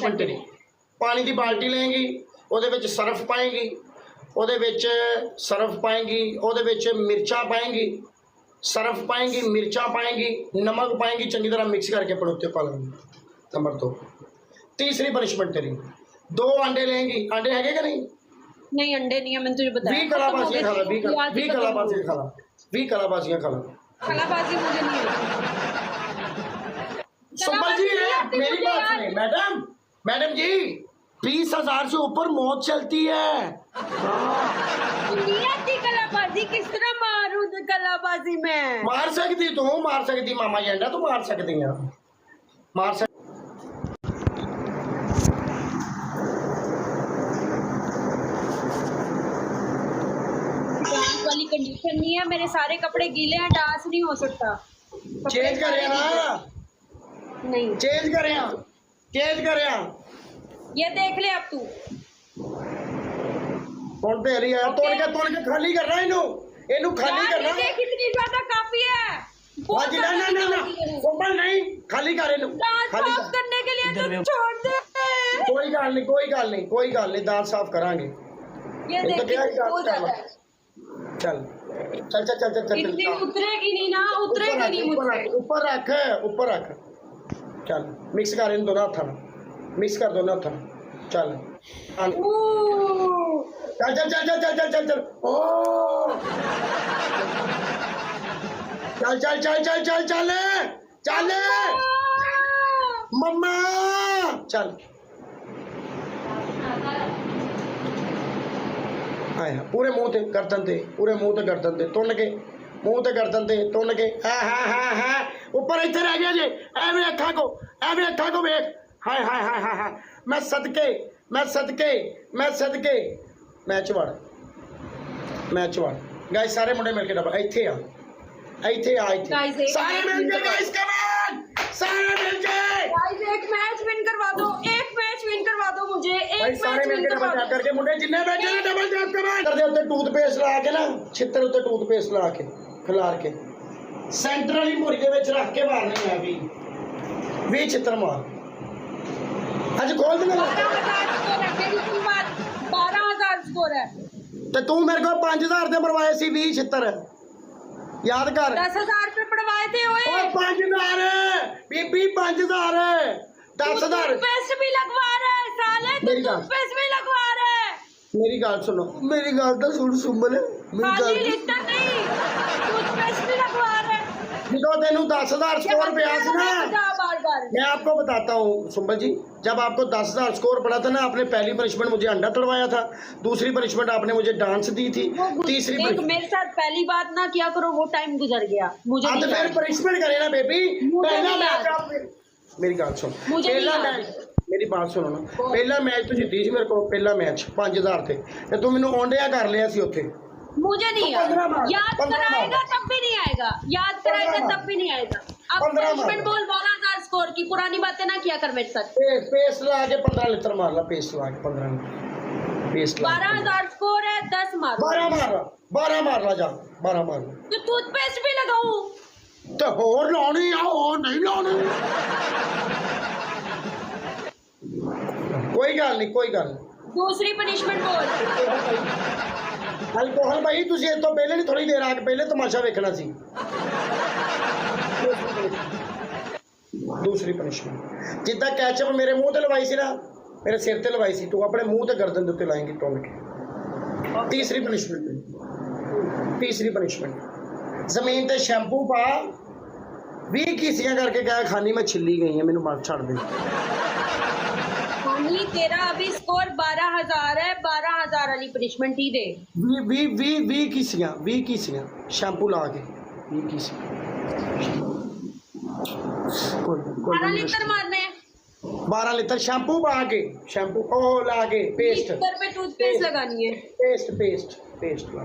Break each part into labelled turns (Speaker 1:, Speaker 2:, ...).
Speaker 1: Punishment तेरी पानी की बाल्टी लेंगी ਉਹਦੇ ਵਿੱਚ ਸਰਫ ਪਾਏਗੀ ਉਹਦੇ ਵਿੱਚ ਸਰਫ ਪਾਏਗੀ ਉਹਦੇ ਵਿੱਚ ਮਿਰਚਾਂ ਪਾਏਗੀ ਸਰਫ ਪਾਏਗੀ ਮਿਰਚਾਂ ਪਾਏਗੀ ਨਮਕ ਪਾਏਗੀ ਚੰਗੀ ਤਰ੍ਹਾਂ ਮਿਕਸ ਕਰਕੇ ਆਪਣੇ ਉੱਤੇ ਪਾ ਲੈਂਗੀ नंबर 2 तीसरी पनिशमेंट तेरी 2 अंडे लेंगी अंडे है कि
Speaker 2: नहीं अंडे नहीं है मैंने तुझे बताया
Speaker 1: 20 कलाबाजियां खा ला 20 कलाबाजियां खा ला 20 कलाबाजियां खा ला
Speaker 2: कलाबाजी मुझे नहीं है
Speaker 1: सुंबल जी मेरी बात सुनिए मैडम मैडम जी 20,000 से ऊपर मौत चलती है
Speaker 2: नहीं आती कलाबाजी किस तरह मारूं कलाबाजी में
Speaker 1: मार सकती मामा जी अंडा तू मार सकती है मार सकती
Speaker 2: वाली कंडीशन नहीं है मेरे सारे कपड़े गीले हैं डांस नहीं हो सकता
Speaker 1: चेंज करे ना
Speaker 2: नहीं
Speaker 1: चेंज करे
Speaker 2: ये देख ले अब तू
Speaker 1: कौन पे हरी है तोड़ के खाली करना इनू खाली करना
Speaker 2: कितनी ज्यादा काफी है
Speaker 1: ना कोमल नहीं खाली कर इनू खाली
Speaker 2: करने के लिए तो छोड़ दे
Speaker 1: कोई गल नहीं दांत साफ करांगे
Speaker 2: ये देख हो जाता है
Speaker 1: चल
Speaker 2: इतनी उतरेगी नहीं ना उतरेगी नहीं मुझसे
Speaker 1: ऊपर रख चल मिक्स कर इन दोनों हाथों मिक्स कर दोनों हाथों चल चल ओ चल मम्मा चल आया पूरे मुंह ते गर्दन ते पूरे मुंह ते गर्दन ते तुन के मुंह ते गर्दन ते तुन के है ऊपर इतने रह गया जे एवें अखा को वेख हाय मैं सदके मैच वड़ गाइस सारे मुंडे मिलके डबल इत्थे आ सारे मिलके गाइस कम ऑन सारे मिलके
Speaker 2: गाइस एक मैच विन करवा दो मुझे एक
Speaker 1: सारे मिलके डबल टैप करके मुंडे जिन्ने बैठे ने डबल टैप करो कर दे उत्ते टूथपेस्ट ला के ना छित्तर उत्ते टूथपेस्ट ला के खिलार के सेंटर वाली मुर्गी दे विच रख के मारनी है 20 छित्तर मार आज खोल दे
Speaker 2: 12,000 स्कोर है
Speaker 1: ते तू मेरे को 5,000 दे मरवाए सी 20 छित्तर याद कर
Speaker 2: 10,000 पे पड़वाए थे ओए
Speaker 1: 5,000 बीबी 5,000 10,000
Speaker 2: टूथपेस्ट भी लगवा रहा है साले तू टूथपेस्ट भी लगवा रहा है
Speaker 1: मेरी गल सुनो मेरी गल तो सुन सुंबल
Speaker 2: खाली लिटर नहीं टूथपेस्ट भी लगवा रहा है
Speaker 1: जो तेनू 10,000 स्कोर पे आया ना
Speaker 2: बार
Speaker 1: मैं आपको बताता हूँ सुंबल जी जब आपको 10,000 स्कोर पड़ा था ना आपने पहली पनिशमेंट मुझे अंडा तड़वाया था दूसरी पनिशमेंट आपने मुझे डांस दी थी तीसरी
Speaker 2: मेरे साथ पहली बात ना किया करो वो टाइम गुजर गया मुझे
Speaker 1: तो फिर पनिशमेंट करे ना बेबी पहला मैच मेरी गल सुन पहला मैच मेरी बात सुनो ना पहला मैच तो जीती सी मेरे को पहला मैच 5,000 थे ते तू मैनू ओंडिया कर लिया सी उत्थे
Speaker 2: मुझे नहीं याद कराएगा तब भी नहीं आएगा अब पनिशमेंट बोल 12,000 स्कोर की पुरानी बातें ना किया कर मेरे साथ
Speaker 1: पेस्ट ला के 15 लीटर मार ला पेस्ट ला के 15 पेस्ट
Speaker 2: 12,000 स्कोर है 10 मारो
Speaker 1: 12 मार ला जा 12 मार
Speaker 2: तो टूथपेस्ट भी लगाऊं
Speaker 1: तो और लानी है और नहीं लानी कोई गल नहीं
Speaker 2: दूसरी पनिशमेंट बोल
Speaker 1: अल्कोहल भाई तुझे तो पहले नहीं थोड़ी देर आके पहले तमाशा देखना सी दूसरी पनिशमेंट जिद्दां कैचअप मेरे मुंह ते लवाई सी ना मेरे सिर ते लवाई सी तू अपने मुंह ते गर्दन दे उत्ते लाएंगी टोल के तीसरी पनिशमेंट जमीन ते शैम्पू पा 20 कीसियां करके क्या खानी में छिली गई है मैनू मार छड़ दे
Speaker 2: तेरा अभी स्कोर 12,000 है 12,000 वाली पनिशमेंट ही दे
Speaker 1: 20 कीसियां शैम्पू ला के 20 कीसियां
Speaker 2: 12 लीटर मारने
Speaker 1: 12 लीटर शैम्पू पा के शैम्पू ओ ला के पेस्ट
Speaker 2: पे टूथपेस्ट लगानी है
Speaker 1: पेस्ट ला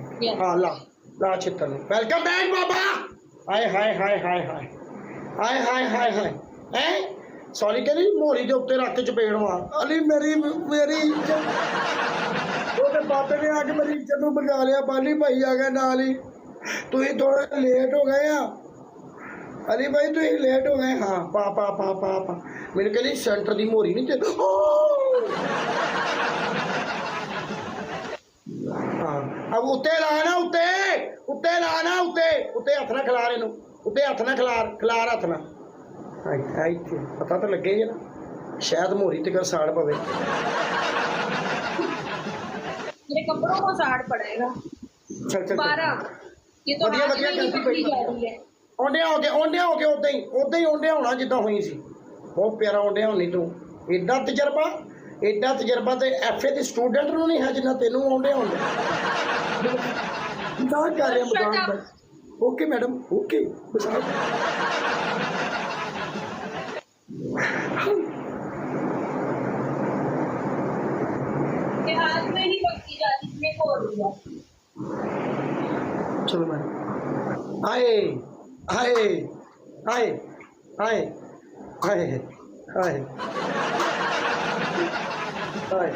Speaker 1: ला छितर वेलकम बैक बाबा हाय सॉरी कहनी मोरी के उत्ते रख के चपेड़ मार अली मेरी बाबे ने आके मेरी इज्जत नूं बचा लिया बाली भाई आ गए नाल ही तुसीं थोड़े लेट हो गए अली भाई तुसीं लेट हो गए हाँ पा ਮੈਨੂੰ ਕਹਿੰਦੀ ਸੈਂਟਰ ਦੀ ਮੋਰੀ ਨਹੀਂ ਤੇ ਹਾਂ ਅਬ ਉੱਤੇ ਲਾ ਨਾ ਉੱਤੇ ਲਾ ਨਾ ਉੱਤੇ ਹੱਥ ਨਾਲ ਖਿਲਾਰ ਇਹਨੂੰ ਉੱਤੇ ਹੱਥ ਨਾਲ ਖਿਲਾਰ ਹੱਥ ਨਾਲ ਇੱਥੇ ਪਤਾ ਤਾਂ ਲੱਗੇ ਨਾ शायद मोरी तक साड़ पवे
Speaker 2: मेरे कपड़ों को साड़ पड़ेगा।
Speaker 1: चल
Speaker 2: 12 ये तो
Speaker 1: बढ़िया बढ़िया
Speaker 2: गलती
Speaker 1: पकड़ी
Speaker 2: जा रही है।
Speaker 1: ओंडे होके उदा ही ओंडे होना जिद्दां हुई सी बहुत प्यारा ओंडे होनी तू एडा तजर्बा ते एफए दे स्टूडेंट नूं नहीं है जिन्ना तेनू ओंडे होंदे मजाक कर रहे हैं मजाक ओके मैडम ओके
Speaker 2: के हाथ में ही पकड़ी जाती है को दिया।
Speaker 1: चलो मैं आए आए आए आए आए आए हाय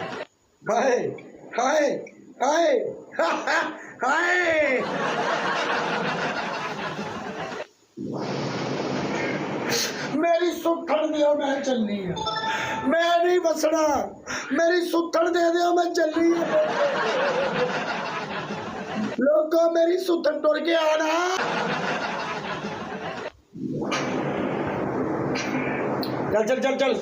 Speaker 1: हाय हाय हाय हाय मेरी सुथड़ दियो मैं चलनी है मैं नहीं बसना मेरी सुथड़ दे दियो मैं चलनी है लोगों मेरी सुथड़ टुर के आना चल चल चल चल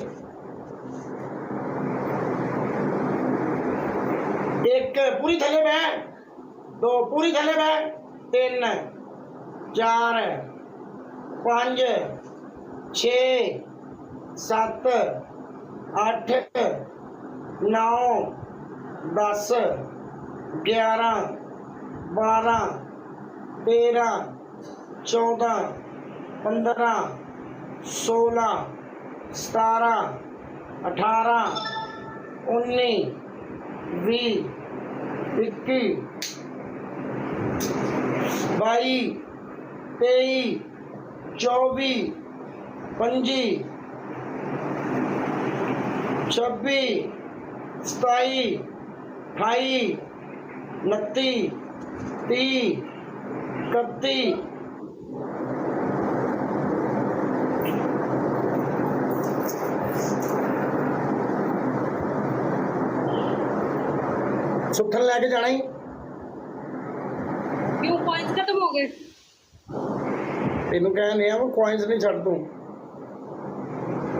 Speaker 1: एक पूरी थले में 2 पूरी थले में 3 4 5 6 7 8 9 10 11 12 13 14 15 16 17 18 19 20 21 22 23 24 25 26 27 28 29 30 31 सुथन लैके जाना ही
Speaker 2: क्यों पॉइंट्स खत्म हो गए?
Speaker 1: तेन कहने वो कॉइन्स नहीं छड़ तू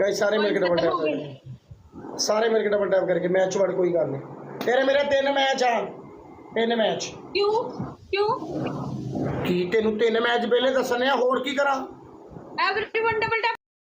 Speaker 1: कई सारे मिलके डबल टैप कर सारे मिलके डबल टैप करके मैच वड़ कोई गल नहीं तेरे मेरे 3 मैच आ 3 मैच
Speaker 2: क्यों क्यों
Speaker 1: की तेनू 3 मैच पहले दसने होर की करा
Speaker 2: एवरीवन डबल टैप